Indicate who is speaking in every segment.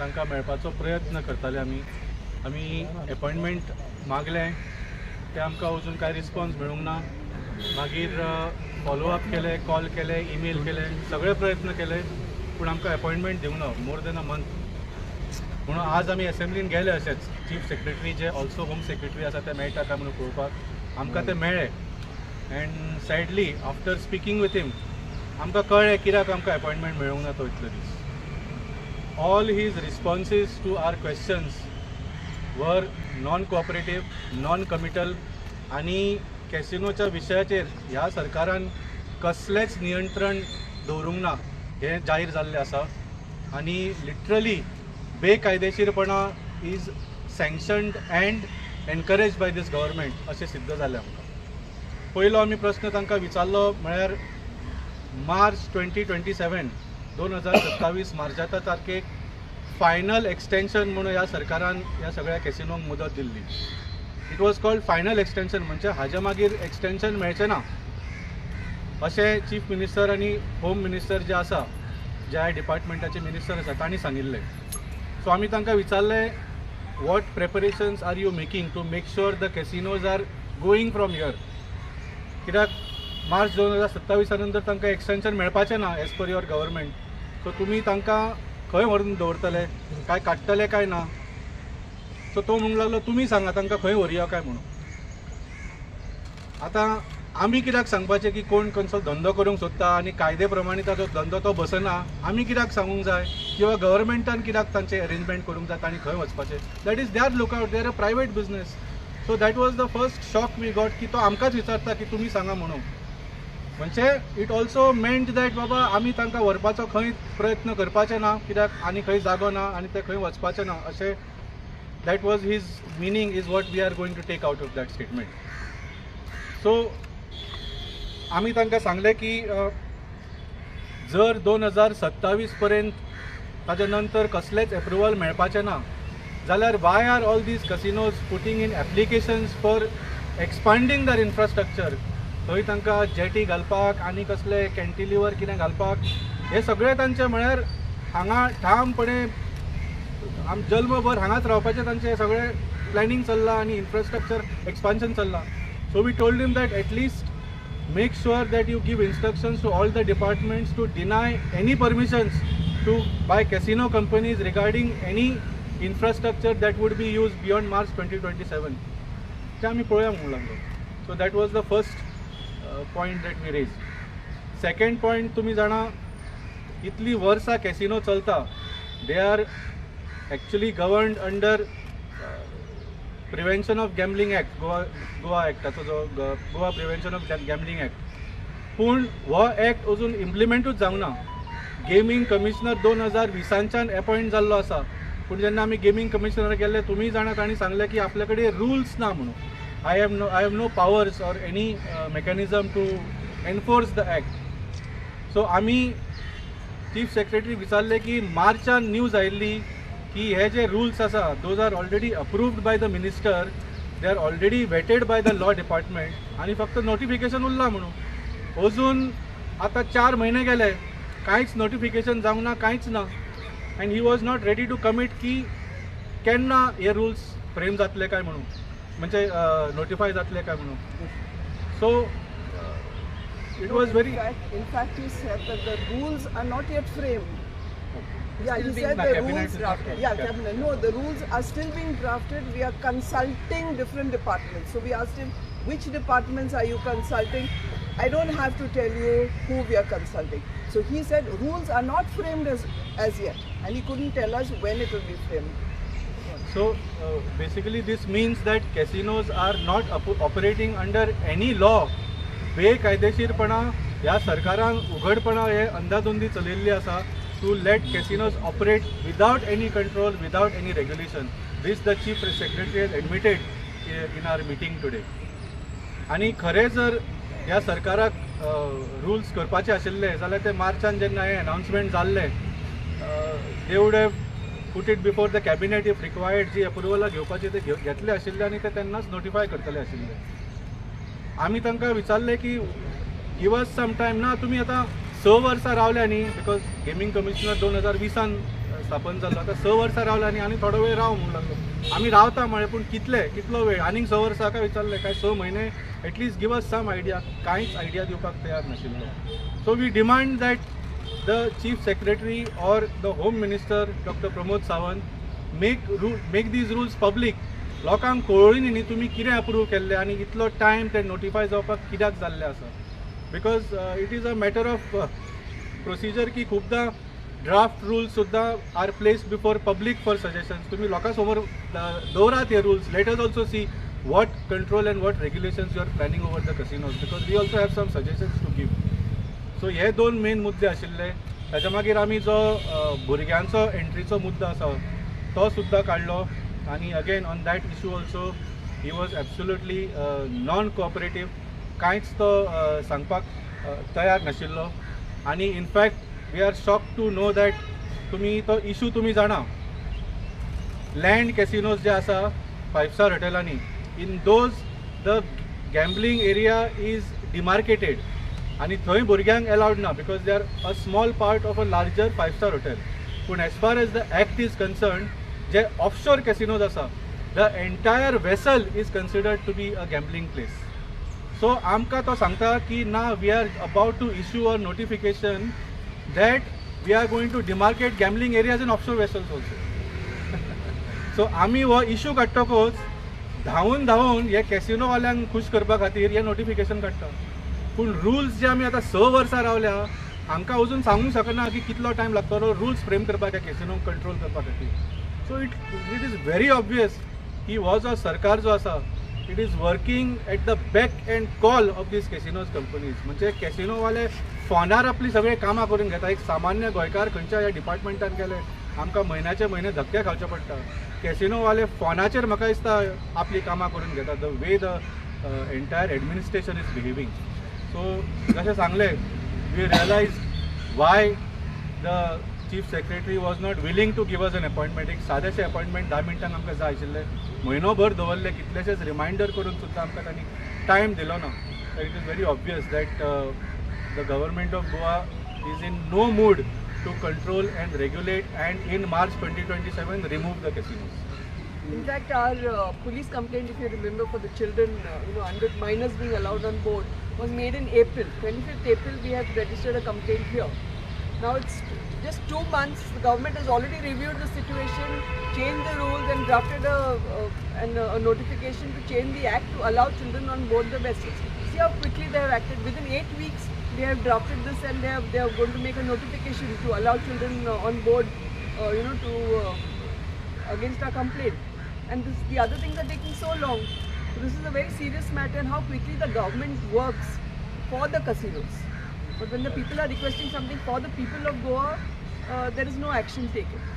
Speaker 1: तांकां मेळपाचो प्रयत्न करताले आमी अपॉइंटमेंट मागलें ते आमकां अजून कांय रिस्पॉन्स मेळूंक ना. मागीर फॉलोअप केले, कॉल केले, ईमेल केले, सगळे प्रयत्न केले पूण आमकां अपॉइंटमेंट दिवंक ना मोर दॅन अ मंथ. म्हणून आज आमी असेंब्लीन गेले अशेंच चीफ सेक्रेटरी जे ऑल्सो होम सेक्रेटरी आसा ते मेळटा काय म्हणून पळोवपाक. आमकां ते मेळ्ळे and sadly after speaking with him आमकां कळ्ळें कित्याक आमकां अपॉइंटमेंट मेळूंक ना तो इतलो दीस. All his responses to our questions वर नॉन कोऑपरेटीव, नॉन कमिटल आनी कॅसिनोच्या विशयाचेर ह्या सरकारान कसलेंच नियंत्रण दवरूंक ना हें जाहीर जाल्लें आसा. आनी लिटरली बेकायदेशीरपणा is sanctioned and encourage by this government अशें सिद्ध जालें आमकां. पयलो आमी प्रश्न तांकां विचारलो म्हळ्यार मार्च 2027 2027 मार्चाच्या तारखेक फायनल एक्सटेंशन म्हणून ह्या सरकारान ह्या सगळ्या कॅसिनोंक मुदत Delhi. It was called final extension म्हणजे हाज्या मागीर एक्सटेंशन मेळचें ना अशें चीफ मिनिस्टर आनी होम मिनिस्टर जे आसा ज्या डिपार्टमेंटाचे मिनिस्टर आसा तांणी सांगिल्लें. सो आमी तांकां विचारलें what preparations are you making to make sure the casinos are going from here. कित्याक मार्च 2027 नंतर तांकां एक्सटेंशन मेळपाचें ना एज पर युअर गव्हर्मेंट. सो तुमी तांकां खंय व्हरून दवरतले, काय काडटले काय ना. सो तो म्हणूंक लागलो तुमी सांगा तांकां खंय व्हरया काय म्हणून. आतां आमी कित्याक सांगपाचें की कोण खंयचो धंदो करूंक सोदता आनी कायदे प्रमाणे ताचो धंदो तो बसना आमी कित्याक सांगूंक जाय किंवा गव्हर्मेंटान कित्याक तांचें अरेंजमेंट करूंक जाय तांणी खंय वचपाचें. That is there look out, there a private business. So that was the first shock we got की तो आमकांच विचारता की तुमी सांगा म्हणून. म्हणजे इट ऑल्सो मेंट दॅट बाबा आमी तांकां व्हरपाचो खंय प्रयत्न करपाचें ना कित्याक आनी खंय जागो ना आनी ते खंय वचपाचें ना अशें. That was his meaning is what we are going to take out of that statement. So आमी तांकां सांगलें की जर 2027 पर्यंत ताच्या नंतर कसलेंच एप्रुवल मेळपाचें ना जाल्यार why are all these casinos putting in applications for expanding their infrastructure. थंय तांकां जेटी घालपाक आनी कसले कॅन्टिलिवर कितें घालपाक हे सगळे तांचे म्हळ्यार हांगा ठामपणे जल्मभर हांगाच रावपाचें तांचें सगळें प्लॅनिंग चल्लां आनी इन्फ्रास्ट्रक्चर एक्सपान्शन चल्लां. So we told him that at least make sure that you give instructions to all the departments to deny any permissions to by casino companies regarding any infrastructure that would be used beyond March 2027. ते आमी पळोवया म्हणून लागलो. So that was the first point that we raised. Second point तुमी जाणा इतली वर्सां casino चलता they are actually governed under prevention of gambling act Goa ॲक्टाचो जो Goa prevention of gambling act. पूण हो ॲक्ट अजून इम्प्लिमेंटूच जावंक ना. गेमींग कमिशनर 2020च्यान अपॉयंट जाल्लो आसा पूण जेन्ना आमी गेमींग कमिशनर गेल्ले तुमी जाणा तांणी सांगलें की आपले कडेन रुल्स ना म्हणून. I have no powers or any mechanism to enforce the act. So आमी चीफ सेक्रेटरी विचारले की मार्चान न्यूज आयिल्ली की हे जे रुल्स आसा those are already approved by the minister, they are already vetted by the law department आनी फक्त नोटिफिकेशन उरलां म्हणून. अजून आतां 4 म्हयने गेले कांयच नोटिफिकेशन जावंक ना, कांयच ना. And he was not ready to commit की केन्ना हे रुल्स फ्रेम जातले काय म्हणून म्हणजे नोटिफाय जातले काय म्हणून. So it was very
Speaker 2: In fact, he said that the rules are not yet framed. Yeah, he
Speaker 1: being
Speaker 2: said
Speaker 1: the
Speaker 2: the
Speaker 1: cabinet
Speaker 2: rules
Speaker 1: is
Speaker 2: drafted. Yeah, cabinet. No, the rules are still being drafted. We are consulting different departments. So we asked him, which departments are you consulting? I don't have to tell you who we are consulting. So he said rules are not framed as yet, and he couldn't tell us when it will be framed.
Speaker 1: So basically this means that casinos are not operating under any law. बेकायदेशीरपणा ह्या सरकारान उघडपणा हे अंधाधुंदी चलयल्ली आसा to let casinos operate without any control, without any regulation. This the chief secretary has admitted in our meeting today. आणि खरें जर ह्या सरकाराक rules करपाचे आशिल्ले जाल्यार ते मार्चान जेन्ना हे अनाउन्समेंट जाल्ले they would have put it before the cabinet if required. जी अप्रुवलां घेवपाची ते घेतले आशिल्ले आनी ते तेन्नाच नोटिफाय करतले आशिल्ले. आमी तांकां विचारले की गिव अस सम टायम ना तुमी आतां 6 वर्सां रावल्या न्ही बिकॉज गेमींग कमिशनर 2020 स्थापन जाल्लो आतां 6 वर्सां रावला आनी आनी थोडो वेळ राव म्हणून लागलो आमी रावता म्हळें पूण कितलो वेळ आनीक 6 वर्सां काय विचारलें काय 6 म्हयने at least give us some idea कांयच आयडिया दिवपाक तयार नाशिल्लो so we demand that the chief secretary or the home minister doctor Pramod Sawant make these rules public लोकांक कळोळी न्ही तुमी कितें अप्रूव केल्लें आनी इतलो टायम ते नोटिफाय जावपाक कित्याक जाल्लें आसा because it is a matter of procedure की खुबदां ड्राफ्ट रुल्स सुद्दां are placed before public for suggestions तुम्ही लोकां समोर दवरात हे rules let us also see what control and what regulations you are planning over the casinos because we also have some suggestions to give. So हे दोन main मुद्दे आशिल्ले ताच्या मागीर आमी जो भुरग्यांचो एंट्रीचो मुद्दो आसा तो सुद्दां काडलो आनी again on that issue also he was absolutely non cooperative कांयच तो सांगपाक तयार नाशिल्लो आनी in fact we are shock to know that तुमी तो इशू तुमी जाणा लँड कॅसिनोज जे आसा 5-star हॉटेलांनी in those the gambling area is demarcated आणि थंय भुरग्यांक allowed ना because they are a small part of a larger 5-star hotel पण as far as the act is concerned J offshore casinos आसा the entire vessel is considered to be a gambling place so आमकां तो सांगता की ना we are about to issue a notification that we are going to demarcate gambling areas in offshore vessels also so आमी हो issue काडटकच धांवून हे कॅसिनोवाल्यांक खुश करपा खातीर हे नोटिफिकेशन काडटा पूण रुल्स जे आमी आतां 6 वर्सां रावल्या हांकां अजून सांगूंक शकना की कितलो टायम लागतलो रुल्स फ्रेम करपाक कॅसिनोक कंट्रोल करपा खातीर so it is very obvious की हो जो सरकार जो आसा it is working at the back end call of these casinos companies म्हणजे कॅसिनोवाले फोनार आपली सगळे कामां करून घेता एक सामान्य गोंयकार खंयच्या ह्या डिपार्टमेंटान गेले आमकां म्हयन्याचे म्हयने धक्के खावचे पडटा कॅसिनोवाले फोनाचेर म्हाका दिसता आपली कामां करून घेता the way the entire administration is behaving so जशें सांगलें we realise why the chief secretary was not willing to give us an appointment एक सादेशें अपॉइंटमेंट 10 मिनटांक आमकां जाय आशिल्लें म्हयनोभर दवरले कितलेशेच रिमांयडर करून सुद्दां आमकां तांणी टायम दिलो ना it is very obvious that the government of Goa is in no mood to control and regulate and in March 2027 remove the casinos.
Speaker 2: In fact, our police complaint, if you remember, for the children, under minors being allowed on board, was made in April. 25th April, we have registered a complaint here. Now it's just 2 months. The government has already reviewed the situation, changed the rules, and drafted a notification to change the act to allow children on board the vessels. See how quickly they have acted. Within 8 weeks, they have drafted this and they are going to make a notification to allow children on board, against our complaint. And the other things are taking so long. So this is a very serious matter and how quickly the government works for the casinos. But when the people are requesting something for the people of Goa, there is no action taken.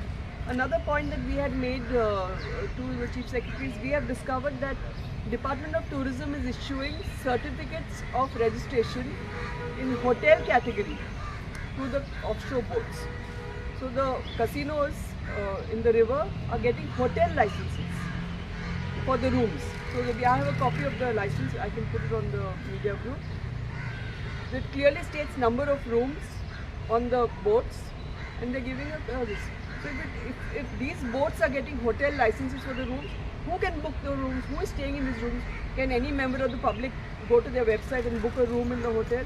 Speaker 2: Another point that we had made to the Chief Secretary is we have discovered that Department of Tourism is issuing certificates of registration in hotel category to the offshore boats. So the casinos in the river are getting hotel licenses for the rooms. So I have a copy of the license, I can put it on the media group. It clearly states number of rooms on the boats and they're giving a this. So if these boats are getting hotel licenses for the rooms, who can book the rooms? Who is staying in these rooms? Can any member of the public go to their website and book a room in the hotel?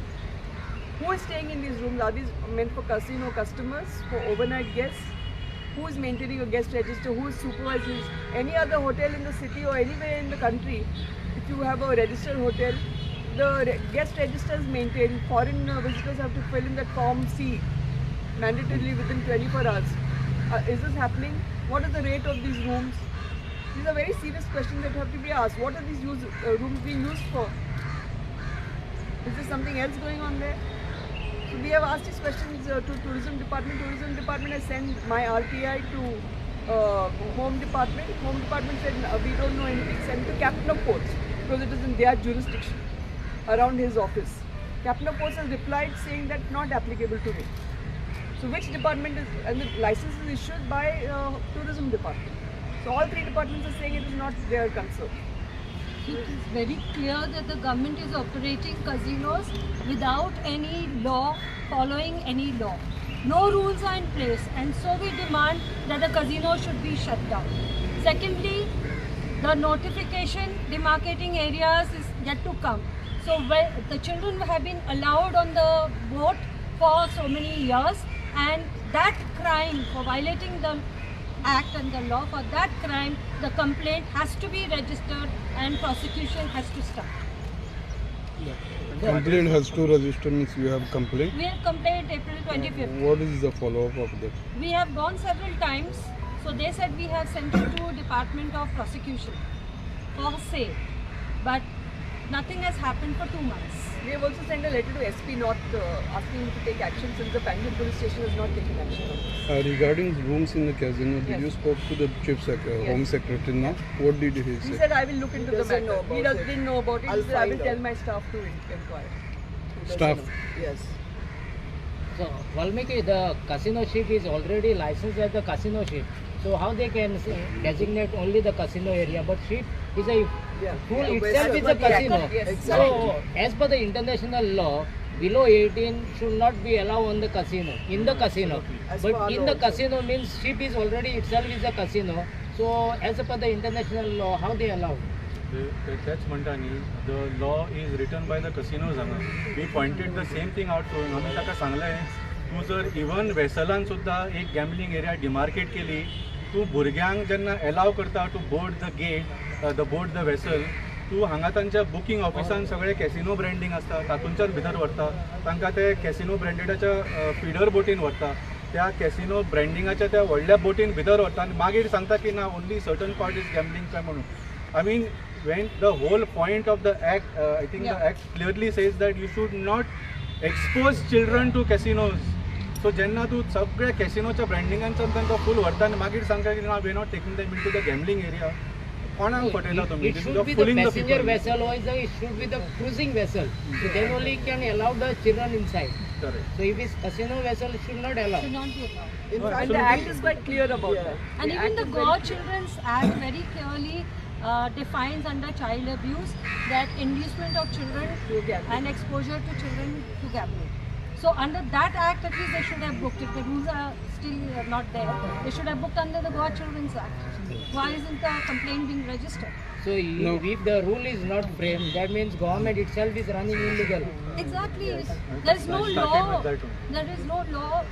Speaker 2: Who is staying in these rooms? Are these meant for casino customers, for overnight guests? Who is maintaining a guest register? Who is supervising any other hotel in the city or anywhere in the country? If you have a registered hotel, the guest register is maintained. Foreign visitors have to fill in that Form C mandatorily within 24 hours. Is this happening? What is the rate of these rooms? These are very serious questions that have to be asked. What are these rooms being used for? Is there something else going on there? So we have asked these questions to Tourism Department. Tourism Department has sent my RTI to Home Department. Home Department said we don't know anything. Sent to Captain of Ports because it is in their jurisdiction around his office. Captain of Ports has replied saying that not applicable to me. So which department is, and the license is issued by Tourism Department. So all 3 departments are saying it is not their concern.
Speaker 3: It is very clear that the government is operating casinos without any law, following any law. No rules are in place, and so we demand that the casino should be shut down. Secondly, the notification demarcating areas is yet to come. So where the children have been allowed on the boat for so many years, and that crime for violating the act and the law, for that crime the complaint has to be registered and prosecution has to start.
Speaker 4: Complaint has to register, means you have complaint.
Speaker 3: We have complained April 25th.
Speaker 4: What is the follow-up of that?
Speaker 3: We have gone several times, so they said we have sent it to Department of Prosecution for say, but nothing has happened for 2 months.
Speaker 5: We have also sent a letter to SP North asking him to take action since the Bangalore police station has not taken action on this.
Speaker 4: Regarding rooms in the casino, did
Speaker 5: Yes.
Speaker 4: you spoke to the Home Secretary now? What did he
Speaker 5: He
Speaker 4: say?
Speaker 5: said, I will look into the
Speaker 2: Doesn't know
Speaker 5: matter. He
Speaker 2: about it.
Speaker 5: didn't know about it.
Speaker 2: I'll
Speaker 5: He said, I will
Speaker 2: find
Speaker 5: tell
Speaker 2: out.
Speaker 5: my staff to inquire.
Speaker 4: Staff.
Speaker 2: Yes.
Speaker 6: So Valmiki, the casino ship is already licensed as the casino ship. So how they can designate only the casino area, but ship is a
Speaker 2: Yeah.
Speaker 6: pool
Speaker 2: Yeah,
Speaker 6: itself
Speaker 2: West
Speaker 6: is a
Speaker 2: Bengal,
Speaker 6: casino.
Speaker 5: Yes.
Speaker 2: Exactly.
Speaker 6: So as per the international law, below 18 should not be allowed on the casino, in the casino.
Speaker 2: As per our
Speaker 6: But in
Speaker 2: law
Speaker 6: the
Speaker 2: also.
Speaker 6: casino means ship is already itself is a casino. So as per the international law, how they allow?
Speaker 1: तेच म्हणटा न्ही the law is written by the casinos हांगा we pointed the same thing out to आमी ताका सांगलें तूं जर even वेसलान सुद्दां एक गॅमलिंग एरिया डिमार्केट केली तूं भुरग्यांक जेन्ना एलाव करता to board the gate the board the vessel तूं हांगा तांच्या बुकींग ऑफिसान सगळे कॅसिनो ब्रँडींग आसता तातूंच्याच भितर व्हरता तांकां ते कॅसिनो ब्रँडेडाच्या फीडर बोटीन व्हरता त्या कॅसिनो ब्रँडिंगाच्या त्या व्हडल्या बोटीन भितर व्हरता आनी मागीर सांगता की ना only certain part is gambling काय म्हणून I mean when the whole point of the act, I think the act clearly says that you should not expose children to casinos. So जेन्ना तूं सगळ्या कॅसिनोच्या ब्रँडिंगांच्यान तांकां फूल व्हरता आनी मागीर सांगता की ना we not taking them into the gambling area कोणाक फटयता तुमी
Speaker 6: It should be the passenger vessel or it should be the cruising vessel. So then only can allow the children inside.
Speaker 1: Correct.
Speaker 6: So if it's casino vessel, should not allow.
Speaker 3: Should not be allowed.
Speaker 2: In fact,
Speaker 5: And the act is quite clear about
Speaker 2: Yeah.
Speaker 5: that.
Speaker 3: And even
Speaker 5: act
Speaker 3: the
Speaker 5: is very
Speaker 3: God
Speaker 5: clear.
Speaker 3: Children's Act very clearly defines under child abuse that inducement of children
Speaker 5: To gambling.
Speaker 3: and exposure to children to gambling. So under that act at least they should have booked. If the rules are still not there, they should have booked under the God Children's Act. Why isn't the complaint being registered?
Speaker 6: So
Speaker 4: No.
Speaker 6: if the rule is not framed, that means government itself is running illegal.
Speaker 3: Exactly. There is no
Speaker 1: I started
Speaker 3: law.
Speaker 1: with that one.
Speaker 3: There is no law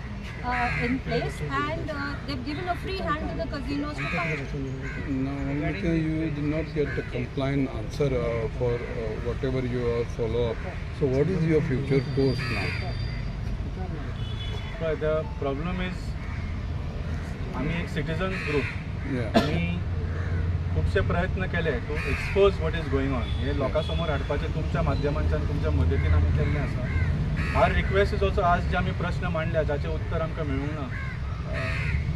Speaker 3: in place, and they've given a free hand to the casinos to function.
Speaker 4: No, Valmiki, you did not get the complaint answer for whatever your follow-up. So what is your future course now?
Speaker 1: But the problem is आम्ही एक citizen group
Speaker 4: Yeah.
Speaker 1: आम्ही खूपशे प्रयत्न केले to expose what is going on हे लोकां समोर हाडपाचें तुमच्या माध्यमांच्यान तुमच्या मदतीन आमी केल्लें आसा आर रिक्वेस्ट इज ऑल्सो आज जे आमी प्रश्न मांडल्या जाचे उत्तर आमकां मेळूंक ना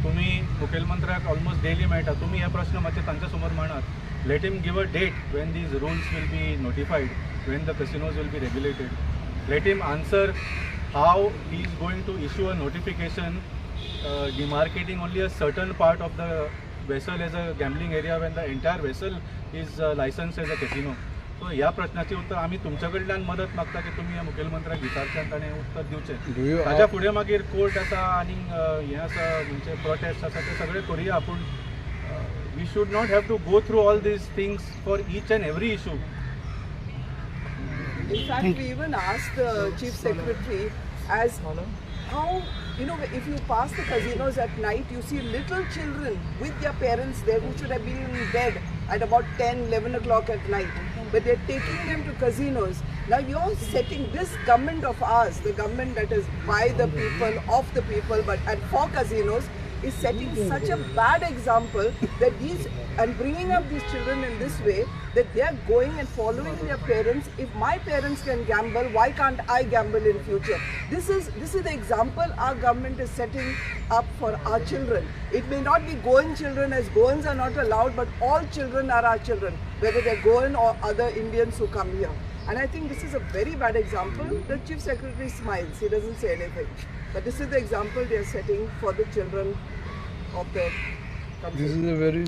Speaker 1: तुमी मुखेलमंत्र्याक ऑलमोस्ट डेली मेळटा तुमी हे प्रश्न मातशे तांच्या समोर मांडात let him give a date when these rules will be notified when the casinos will be regulated let him answer how he is going to issue a notification demarcating only a certain part of the vessel as a gambling area when the entire vessel is licensed as a casino. So ह्या प्रश्नाची उत्तर आम्ही तुमच्या कडल्यान मदत मागता की तुम्ही या मुखेलमंत्र्याक विचारच्यान ताणें उत्तर
Speaker 4: Do you
Speaker 1: दिवचें ताच्या फुडें मागीर कोर्ट आसा आनी हें आसा म्हणजे प्रोटेस्ट आसा ते सगळे करुया पूण we should not have to go through all these things for each and every issue.
Speaker 2: In fact, we even asked the Chief Secretary as how, you know, if you pass the casinos at night, you see little children with their parents there who should have been in bed at about 10, 11 o'clock at night. But they're taking them to casinos. Now you're setting this government of ours, the government that is by the people, of the people, and for casinos, is setting such a bad example that these, and bringing up these children in this way, that they are going and following their parents. If my parents can gamble, why can't I gamble in future? This is the example our government is setting up for our children. It may not be Goan children, as Goans are not allowed, but all children are our children, whether they're Goan or other Indians who come here. And I think this is a very bad example. The Chief Secretary smiles, he doesn't say anything. But this is the example they are setting for the children of the country.
Speaker 4: This is a very